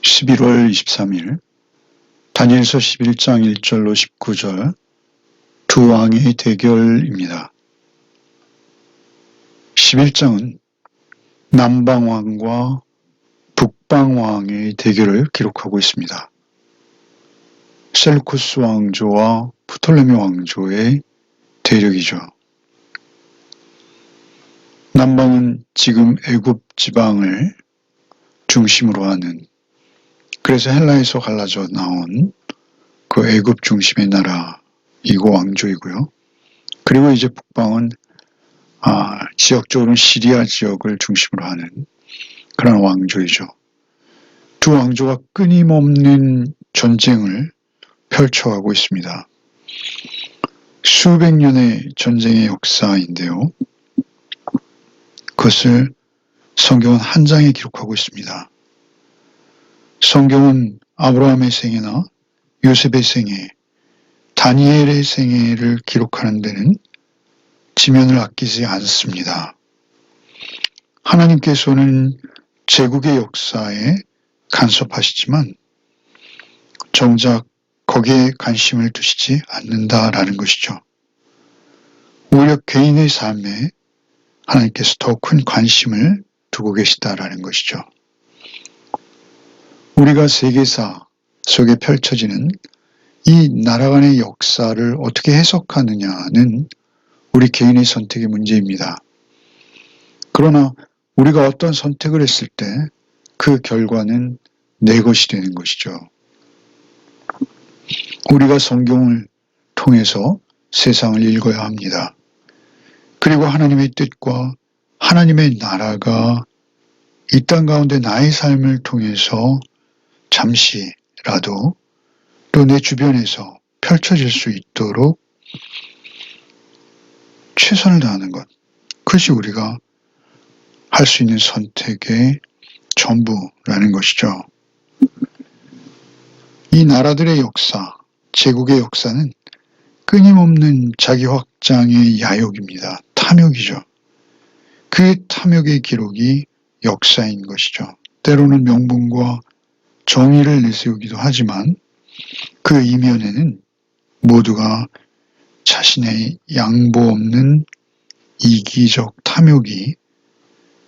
11월 23일 다니엘서 11장 1절로 19절 두 왕의 대결입니다. 11장은 남방왕과 북방왕의 대결을 기록하고 있습니다. 셀루쿠스 왕조와 프톨레미 왕조의 대력이죠. 남방은 지금 애굽 지방을 중심으로 하는, 그래서 헬라에서 갈라져 나온 그 애굽 중심의 나라이고 왕조이고요. 그리고 이제 북방은 지역적으로는 시리아 지역을 중심으로 하는 그런 왕조이죠. 두 왕조가 끊임없는 전쟁을 펼쳐가고 있습니다. 수백 년의 전쟁의 역사인데요. 그것을 성경은 한 장에 기록하고 있습니다. 성경은 아브라함의 생애나 요셉의 생애, 다니엘의 생애를 기록하는 데는 지면을 아끼지 않습니다. 하나님께서는 제국의 역사에 간섭하시지만 정작 거기에 관심을 두시지 않는다라는 것이죠. 오히려 개인의 삶에 하나님께서 더 큰 관심을 두고 계시다라는 것이죠. 우리가 세계사 속에 펼쳐지는 이 나라 간의 역사를 어떻게 해석하느냐는 우리 개인의 선택의 문제입니다. 그러나 우리가 어떤 선택을 했을 때 그 결과는 내 것이 되는 것이죠. 우리가 성경을 통해서 세상을 읽어야 합니다. 그리고 하나님의 뜻과 하나님의 나라가 이 땅 가운데 나의 삶을 통해서 잠시라도 또 내 주변에서 펼쳐질 수 있도록 최선을 다하는 것, 그것이 우리가 할 수 있는 선택의 전부라는 것이죠. 이 나라들의 역사, 제국의 역사는 끊임없는 자기 확장의 야욕입니다. 탐욕이죠. 그 탐욕의 기록이 역사인 것이죠. 때로는 명분과 정의를 내세우기도 하지만 그 이면에는 모두가 자신의 양보 없는 이기적 탐욕이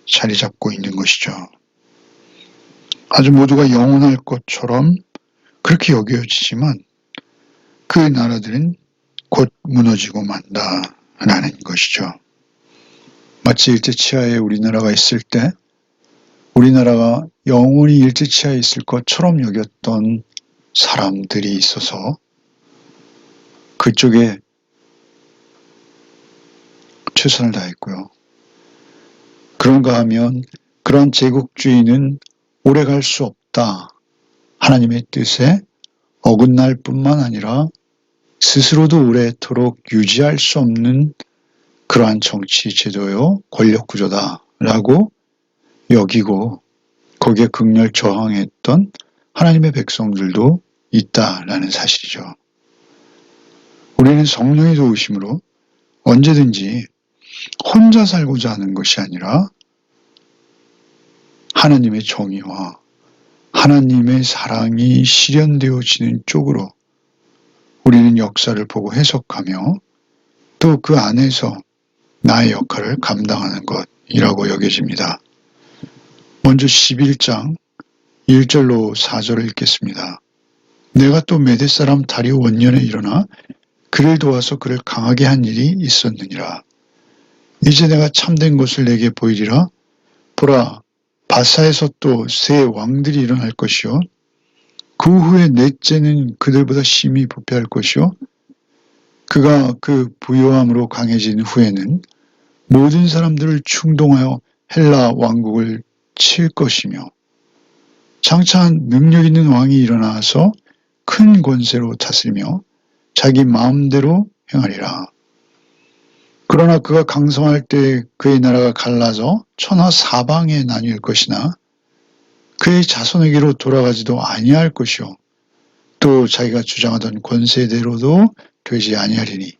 자리 잡고 있는 것이죠. 아주 모두가 영원할 것처럼 그렇게 여겨지지만 그 나라들은 곧 무너지고 만다라는 것이죠. 마치 일제치하에 우리나라가 있을 때 우리나라가 영원히 일제치하에 있을 것처럼 여겼던 사람들이 있어서 그쪽에 최선을 다했고요. 그런가 하면 그런 제국주의는 오래갈 수 없다. 하나님의 뜻에 어긋날 뿐만 아니라 스스로도 오래도록 유지할 수 없는 그러한 정치 제도요, 권력 구조다라고 여기고 거기에 극렬 저항했던 하나님의 백성들도 있다라는 사실이죠. 우리는 성령의 도우심으로 언제든지 혼자 살고자 하는 것이 아니라 하나님의 정의와 하나님의 사랑이 실현되어지는 쪽으로 우리는 역사를 보고 해석하며 또 그 안에서 나의 역할을 감당하는 것이라고 여겨집니다. 먼저 11장 1절로 4절을 읽겠습니다. 내가 또 메대 사람 다리오 원년에 일어나 그를 도와서 그를 강하게 한 일이 있었느니라. 이제 내가 참된 것을 내게 보이리라. 보라, 바사에서 또 새 왕들이 일어날 것이요. 그 후에 넷째는 그들보다 심히 부패할 것이요. 그가 그 부요함으로 강해진 후에는 모든 사람들을 충동하여 헬라 왕국을 칠 것이며 장차 능력 있는 왕이 일어나서 큰 권세로 다스리며 자기 마음대로 행하리라. 그러나 그가 강성할 때 그의 나라가 갈라져 천하 사방에 나뉠 것이나 그의 자손에게로 돌아가지도 아니할 것이요. 또 자기가 주장하던 권세대로도 되지 아니하리니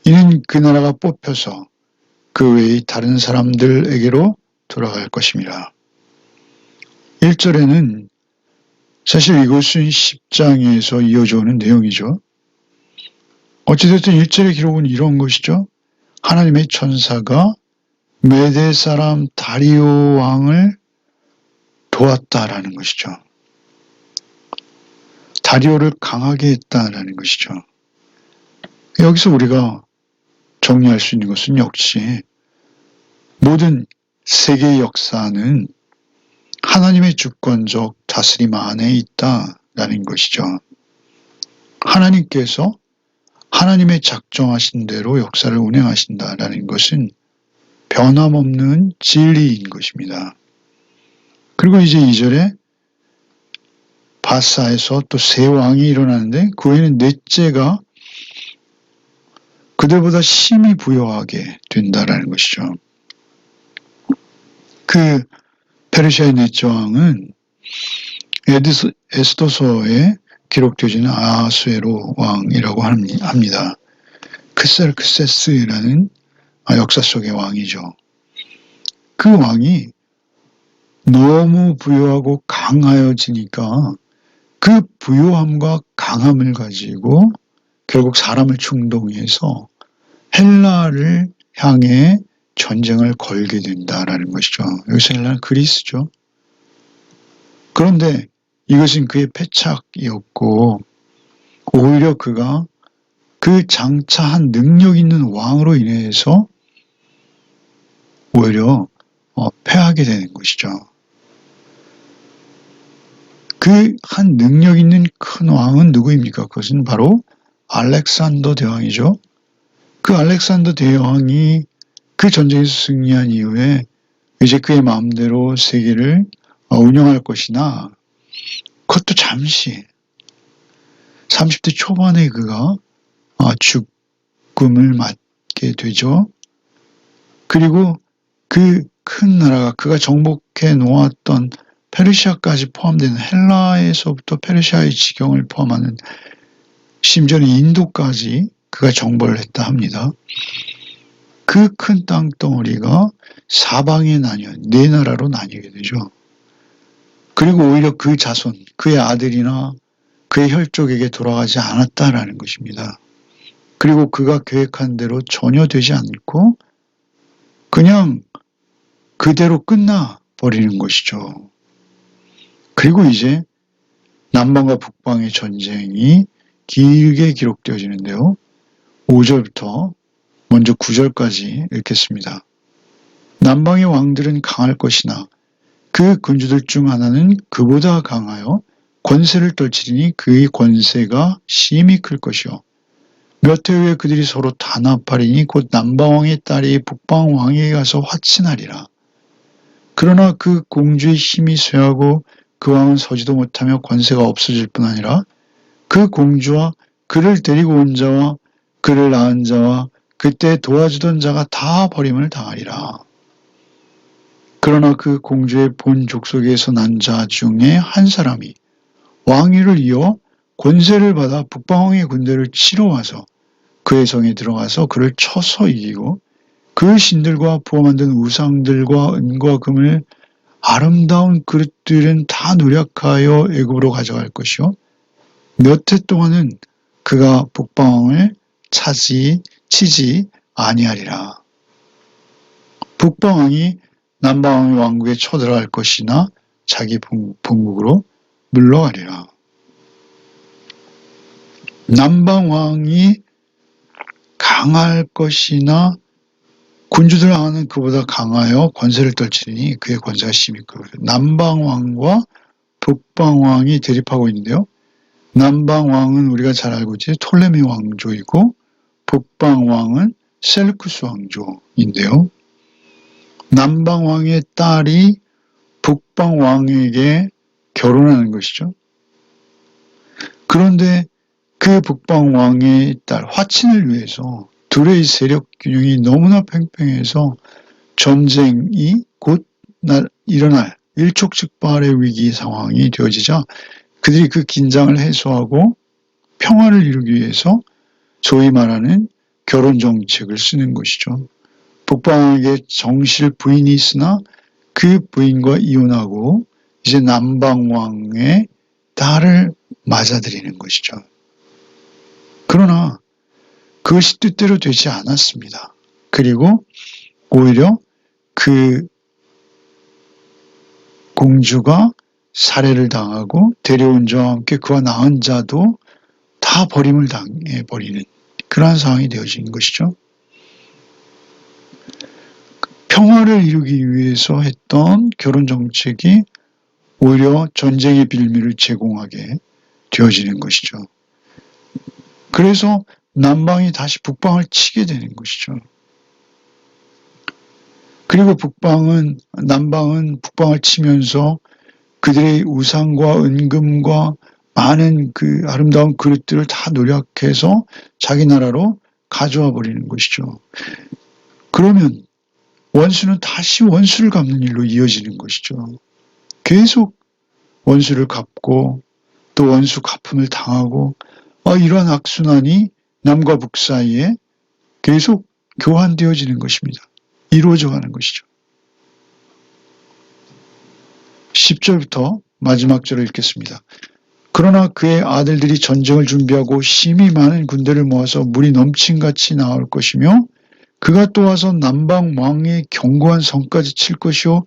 이는 그 나라가 뽑혀서 그 외의 다른 사람들에게로 돌아갈 것임이라. 1절에는 사실 이것은 10장에서 이어져 오는 내용이죠. 어찌됐든 1절의 기록은 이런 것이죠. 하나님의 천사가 메대 사람 다리오 왕을 도왔다라는 것이죠. 다리오를 강하게 했다라는 것이죠. 여기서 우리가 정리할 수 있는 것은 역시 모든 세계의 역사는 하나님의 주권적 다스림 안에 있다라는 것이죠. 하나님께서 하나님의 작정하신 대로 역사를 운행하신다라는 것은 변함없는 진리인 것입니다. 그리고 이제 2절에 바사에서 또 세 왕이 일어나는데 그 외에는 넷째가 그들보다 심히 부요하게 된다라는 것이죠. 그 페르시아의 넷째 왕은 에스더서에 기록되어지는 아하수에로 왕이라고 합니다. 크셀크세스라는 역사 속의 왕이죠. 그 왕이 너무 부요하고 강하여지니까 그 부요함과 강함을 가지고 결국 사람을 충동해서 헬라를 향해 전쟁을 걸게 된다라는 것이죠. 여기서 헬라는 그리스죠. 그런데 이것은 그의 패착이었고 오히려 그가 그 장차한 능력 있는 왕으로 인해서 오히려 패하게 되는 것이죠. 그 한 능력 있는 큰 왕은 누구입니까? 그것은 바로 알렉산더 대왕이죠. 그 알렉산더 대왕이 그 전쟁에서 승리한 이후에 이제 그의 마음대로 세계를 운영할 것이나 그것도 잠시 30대 초반에 그가 죽음을 맞게 되죠. 그리고 그 큰 나라가 그가 정복해 놓았던 페르시아까지 포함되는 헬라에서부터 페르시아의 지경을 포함하는 심지어는 인도까지 그가 정벌을 했다 합니다. 그 큰 땅덩어리가 사방에 나뉘어 네 나라로 나뉘게 되죠. 그리고 오히려 그 자손, 그의 아들이나 그의 혈족에게 돌아가지 않았다라는 것입니다. 그리고 그가 계획한 대로 전혀 되지 않고 그냥 그대로 끝나버리는 것이죠. 그리고 이제 남방과 북방의 전쟁이 길게 기록되어지는데요. 5절부터 먼저 9절까지 읽겠습니다. 남방의 왕들은 강할 것이나 그 군주들 중 하나는 그보다 강하여 권세를 떨치리니 그의 권세가 심히 클 것이요. 몇 해 후에 그들이 서로 단합하리니 곧 남방왕의 딸이 북방왕에게 가서 화친하리라. 그러나 그 공주의 힘이 쇠하고 그 왕은 서지도 못하며 권세가 없어질 뿐 아니라 그 공주와 그를 데리고 온 자와 그를 낳은 자와 그때 도와주던 자가 다 버림을 당하리라. 그러나 그 공주의 본 족속에서 난 자 중에 한 사람이 왕위를 이어 권세를 받아 북방왕의 군대를 치러 와서 그의 성에 들어가서 그를 쳐서 이기고 그 신들과 부어 만든 우상들과 은과 금을 아름다운 그릇들은 다 노력하여 애굽으로 가져갈 것이요. 몇 해 동안은 그가 북방왕을 치지 아니하리라. 북방왕이 남방왕의 왕국에 쳐들어갈 것이나 자기 본국으로 물러가리라. 남방왕이 강할 것이나 군주들 왕은 그보다 강하여 권세를 떨치니 그의 권세가 심히 크거든. 남방왕과 북방왕이 대립하고 있는데요. 남방왕은 우리가 잘 알고 있지 톨레미 왕조이고 북방왕은 셀루쿠스 왕조인데요. 남방왕의 딸이 북방왕에게 결혼하는 것이죠. 그런데 그 북방왕의 딸 화친을 위해서 둘의 세력 균형이 너무나 팽팽해서 전쟁이 곧 일어날 일촉즉발의 위기 상황이 되어지자 그들이 그 긴장을 해소하고 평화를 이루기 위해서 소위 말하는 결혼 정책을 쓰는 것이죠. 북방왕에게 정실 부인이 있으나 그 부인과 이혼하고 이제 남방왕의 있다를 맞아들이는 것이죠. 그러나 그것이 뜻대로 되지 않았습니다. 그리고 오히려 그 공주가 살해를 당하고 데려온 자와 함께 그와 낳은 자도 다 버림을 당해버리는 그러한 상황이 되어진 것이죠. 평화를 이루기 위해서 했던 결혼 정책이 오히려 전쟁의 빌미를 제공하게 되어지는 것이죠. 그래서 남방이 다시 북방을 치게 되는 것이죠. 그리고 남방은 북방을 치면서 그들의 우상과 은금과 많은 그 아름다운 그릇들을 다 노력해서 자기 나라로 가져와 버리는 것이죠. 그러면 원수는 다시 원수를 갚는 일로 이어지는 것이죠. 계속 원수를 갚고 또 원수 갚음을 당하고 이러한 악순환이 남과 북 사이에 계속 교환되어지는 것입니다. 이루어져 가는 것이죠. 10절부터 마지막 절을 읽겠습니다. 그러나 그의 아들들이 전쟁을 준비하고 심히 많은 군대를 모아서 물이 넘친같이 나올 것이며 그가 또 와서 남방 왕의 견고한 성까지 칠 것이요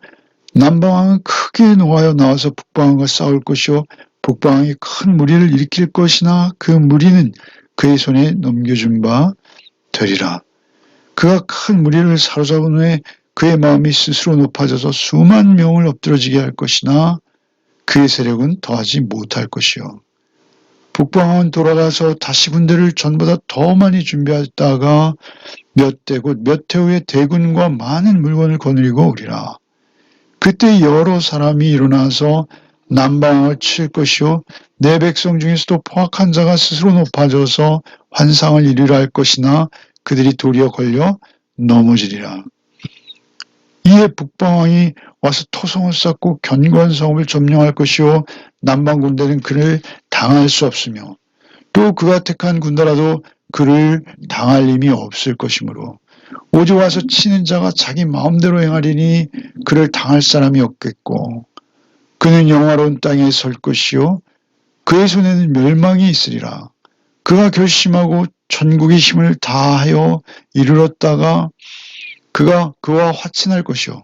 남방 왕은 크게 노하여 나와서 북방 왕과 싸울 것이요 북방 왕이 큰 무리를 일으킬 것이나 그 무리는 그의 손에 넘겨준 바 되리라. 그가 큰 무리를 사로잡은 후에 그의 마음이 스스로 높아져서 수만 명을 엎드러지게 할 것이나 그의 세력은 더하지 못할 것이요. 북방은 돌아가서 다시 군대를 전보다 더 많이 준비했다가 몇 대 곧 몇 해 후에 대군과 많은 물건을 거느리고 오리라. 그때 여러 사람이 일어나서 남방을 칠 것이요 내 백성 중에서도 포악한 자가 스스로 높아져서 환상을 이루려 할 것이나 그들이 도리어 걸려 넘어지리라. 이에 북방왕이 와서 토성을 쌓고 견고한 성읍을 점령할 것이요 남방 군대는 그를 당할 수 없으며 또 그가 택한 군대라도 그를 당할 힘이 없을 것이므로 오직 와서 치는 자가 자기 마음대로 행하리니 그를 당할 사람이 없겠고 그는 영화로운 땅에 설 것이요 그의 손에는 멸망이 있으리라. 그가 결심하고 전국의 힘을 다하여 이르렀다가 그가 그와 화친할 것이요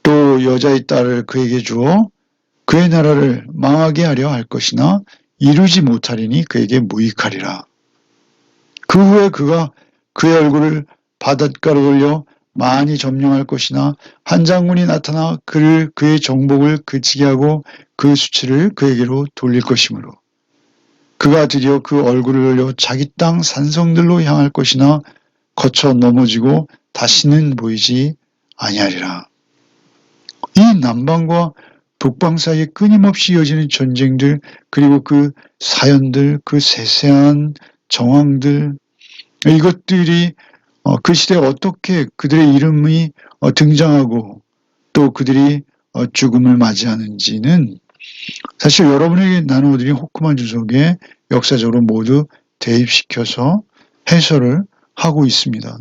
또 여자의 딸을 그에게 주어 그의 나라를 망하게 하려 할 것이나 이루지 못하리니 그에게 무익하리라. 그 후에 그가 그의 얼굴을 바닷가로 돌려 많이 점령할 것이나 한 장군이 나타나 그의 정복을 그치게 하고 그 수치를 그에게로 돌릴 것이므로 그가 드디어 그 얼굴을 돌려 자기 땅 산성들로 향할 것이나 거쳐 넘어지고 다시는 보이지 아니하리라. 이 남방과 북방 사이에 끊임없이 이어지는 전쟁들 그리고 그 사연들 그 세세한 정황들 이것들이 그 시대에 어떻게 그들의 이름이 등장하고 또 그들이 죽음을 맞이하는지는 사실 여러분에게 나누어드린 호크만 주석에 역사적으로 모두 대입시켜서 해설을 하고 있습니다.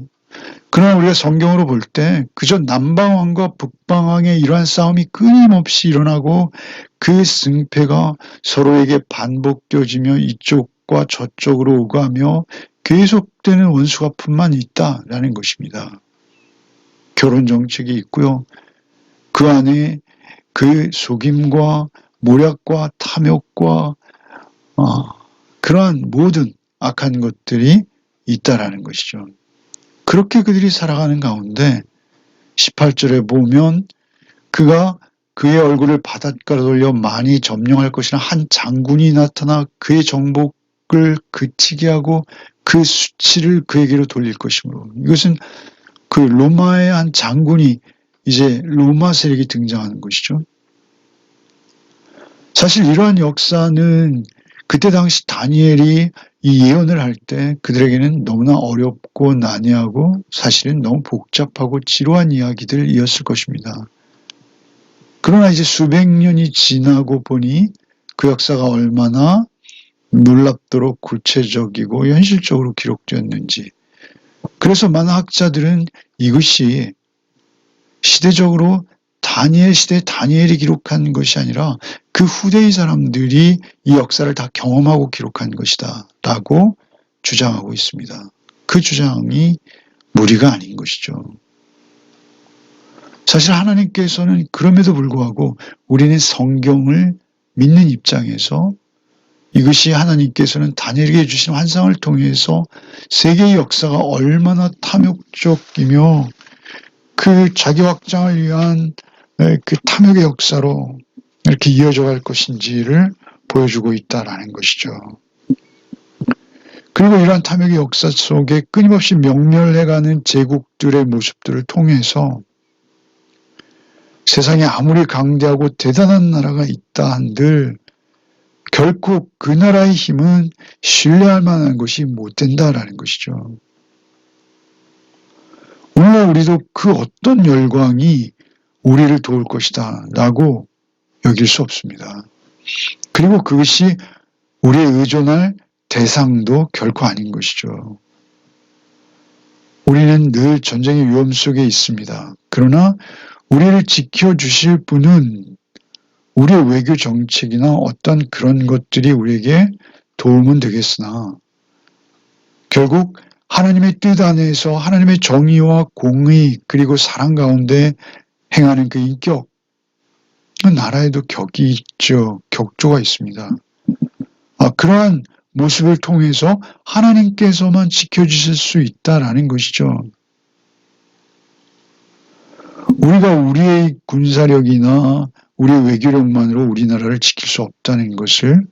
그러나 우리가 성경으로 볼 때 그저 남방왕과 북방왕의 이러한 싸움이 끊임없이 일어나고 그 승패가 서로에게 반복되어지며 이쪽과 저쪽으로 오가며 계속되는 원수가뿐만 있다라는 것입니다. 결혼 정책이 있고요. 그 안에 그 속임과 모략과 탐욕과 그러한 모든 악한 것들이 있다라는 것이죠. 그렇게 그들이 살아가는 가운데 18절에 보면 그가 그의 얼굴을 바닷가로 돌려 많이 점령할 것이나 한 장군이 나타나 그의 정복을 그치게 하고 그 수치를 그에게로 돌릴 것이므로 이것은 그 로마의 한 장군이 이제 로마 세력이 등장하는 것이죠. 사실 이러한 역사는 그때 당시 다니엘이 이 예언을 할 때 그들에게는 너무나 어렵고 난해하고 사실은 너무 복잡하고 지루한 이야기들이었을 것입니다. 그러나 이제 수백 년이 지나고 보니 그 역사가 얼마나 놀랍도록 구체적이고 현실적으로 기록되었는지. 그래서 많은 학자들은 이것이 시대적으로 다니엘 시대 다니엘이 기록한 것이 아니라 그 후대의 사람들이 이 역사를 다 경험하고 기록한 것이다 라고 주장하고 있습니다. 그 주장이 무리가 아닌 것이죠. 사실 하나님께서는 그럼에도 불구하고 우리는 성경을 믿는 입장에서 이것이 하나님께서는 다니엘에게 주신 환상을 통해서 세계의 역사가 얼마나 탐욕적이며 그 자기 확장을 위한 그 탐욕의 역사로 이렇게 이어져 갈 것인지를 보여주고 있다라는 것이죠. 그리고 이러한 탐욕의 역사 속에 끊임없이 명멸해가는 제국들의 모습들을 통해서 세상에 아무리 강대하고 대단한 나라가 있다 한들 결코 그 나라의 힘은 신뢰할 만한 것이 못 된다라는 것이죠. 오늘 우리도 그 어떤 열광이 우리를 도울 것이다 라고 여길 수 없습니다. 그리고 그것이 우리의 의존할 대상도 결코 아닌 것이죠. 우리는 늘 전쟁의 위험 속에 있습니다. 그러나 우리를 지켜주실 분은 우리의 외교 정책이나 어떤 그런 것들이 우리에게 도움은 되겠으나 결국 하나님의 뜻 안에서 하나님의 정의와 공의 그리고 사랑 가운데 행하는 그 인격, 그 나라에도 격이 있죠. 격조가 있습니다. 그러한 모습을 통해서 하나님께서만 지켜주실 수 있다라는 것이죠. 우리가 우리의 군사력이나 우리의 외교력만으로 우리나라를 지킬 수 없다는 것을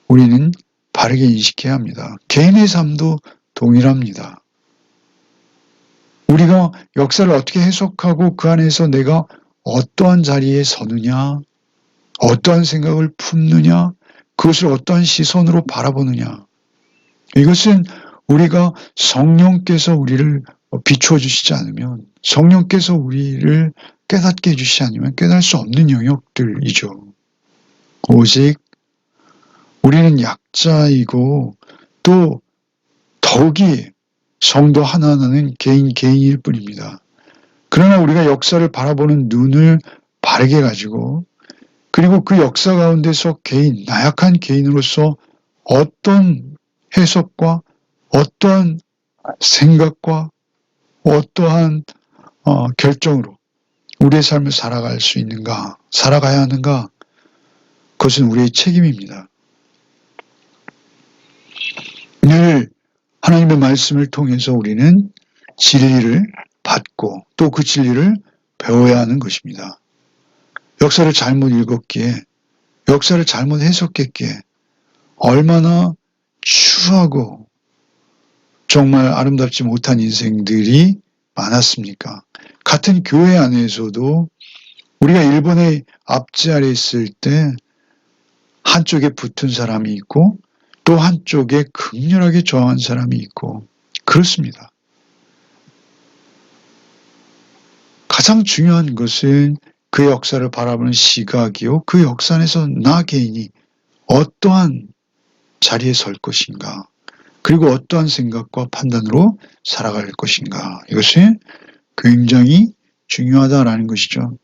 우리는 바르게 인식해야 합니다. 개인의 삶도 동일합니다. 우리가 역사를 어떻게 해석하고 그 안에서 내가 어떠한 자리에 서느냐, 어떠한 생각을 품느냐, 그것을 어떠한 시선으로 바라보느냐. 이것은 우리가 성령께서 우리를 비추어 주시지 않으면, 성령께서 우리를 깨닫게 해주시지 않으면 깨달을 수 없는 영역들이죠. 오직 우리는 약자이고 또 더욱이 성도 하나하나는 개인일 뿐입니다. 그러나 우리가 역사를 바라보는 눈을 바르게 가지고 그리고 그 역사 가운데서 나약한 개인으로서 어떤 해석과 어떠한 생각과 어떠한 결정으로 우리의 삶을 살아가야 하는가, 그것은 우리의 책임입니다. 늘 하나님의 말씀을 통해서 우리는 진리를 받고 또 그 진리를 배워야 하는 것입니다. 역사를 잘못 읽었기에, 역사를 잘못 해석했기에 얼마나 추하고 정말 아름답지 못한 인생들이 많았습니까? 같은 교회 안에서도 우리가 일본의 압제 아래 있을 때 한쪽에 붙은 사람이 있고 또 한쪽에 극렬하게 저항한 사람이 있고 그렇습니다. 가장 중요한 것은 그 역사를 바라보는 시각이요. 그 역사 안에서 나 개인이 어떠한 자리에 설 것인가, 그리고 어떠한 생각과 판단으로 살아갈 것인가. 이것이 굉장히 중요하다라는 것이죠.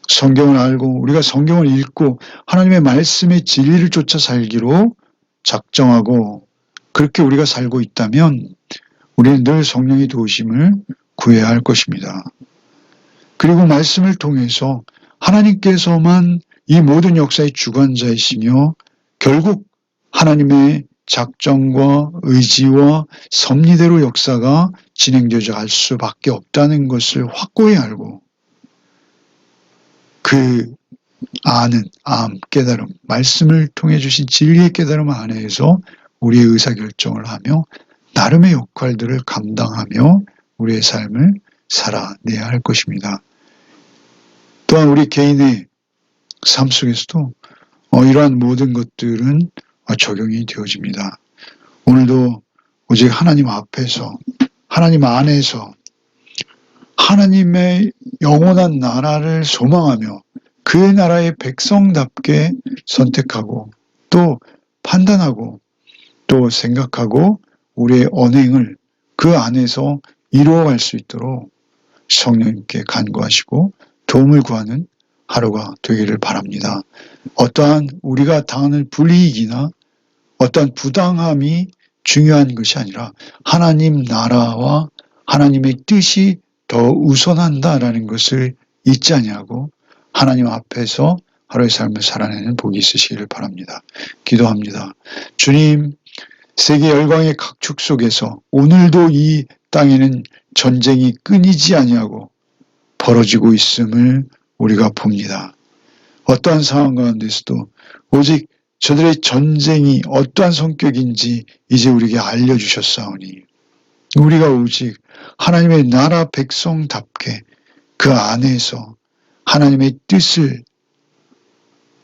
성경을 알고 우리가 성경을 읽고 하나님의 말씀의 진리를 쫓아 살기로 작정하고 그렇게 우리가 살고 있다면 우리는 늘 성령의 도우심을 구해야 할 것입니다. 그리고 말씀을 통해서 하나님께서만 이 모든 역사의 주관자이시며 결국 하나님의 작정과 의지와 섭리대로 역사가 진행되어져 갈 수밖에 없다는 것을 확고히 알고 그 깨달음, 말씀을 통해 주신 진리의 깨달음 안에서 우리의 의사결정을 하며 나름의 역할들을 감당하며 우리의 삶을 살아내야 할 것입니다. 또한 우리 개인의 삶 속에서도 이러한 모든 것들은 적용이 되어집니다. 오늘도 오직 하나님 앞에서, 하나님 안에서 하나님의 영원한 나라를 소망하며 그 나라의 백성답게 선택하고 또 판단하고 또 생각하고 우리의 언행을 그 안에서 이루어갈 수 있도록 성령님께 간구하시고 도움을 구하는 하루가 되기를 바랍니다. 어떠한 우리가 당하는 불이익이나 어떠한 부당함이 중요한 것이 아니라 하나님 나라와 하나님의 뜻이 더 우선한다라는 것을 잊지 아니하고 하나님 앞에서 하루의 삶을 살아내는 복이 있으시기를 바랍니다. 기도합니다. 주님, 세계 열강의 각축 속에서 오늘도 이 땅에는 전쟁이 끊이지 아니하고 벌어지고 있음을 우리가 봅니다. 어떠한 상황 가운데서도 오직 저들의 전쟁이 어떠한 성격인지 이제 우리에게 알려주셨사오니 우리가 오직 하나님의 나라 백성답게 그 안에서 하나님의 뜻을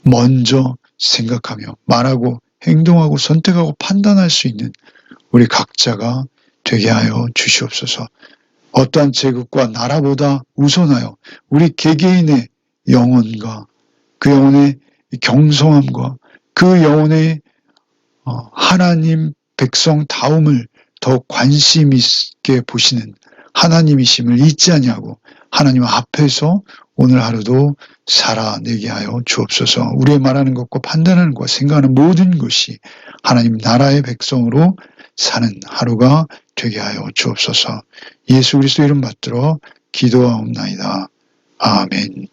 먼저 생각하며 말하고 행동하고 선택하고 판단할 수 있는 우리 각자가 되게 하여 주시옵소서. 어떠한 제국과 나라보다 우선하여 우리 개개인의 영혼과 그 영혼의 경성함과 그 영혼의 하나님 백성다움을 더 관심 있게 보시는 하나님이심을 잊지 아니하고 하나님 앞에서 오늘 하루도 살아내게 하여 주옵소서. 우리의 말하는 것과 판단하는 것과 생각하는 모든 것이 하나님 나라의 백성으로 사는 하루가 되게 하여 주옵소서. 예수 그리스도 이름 받들어 기도하옵나이다. 아멘.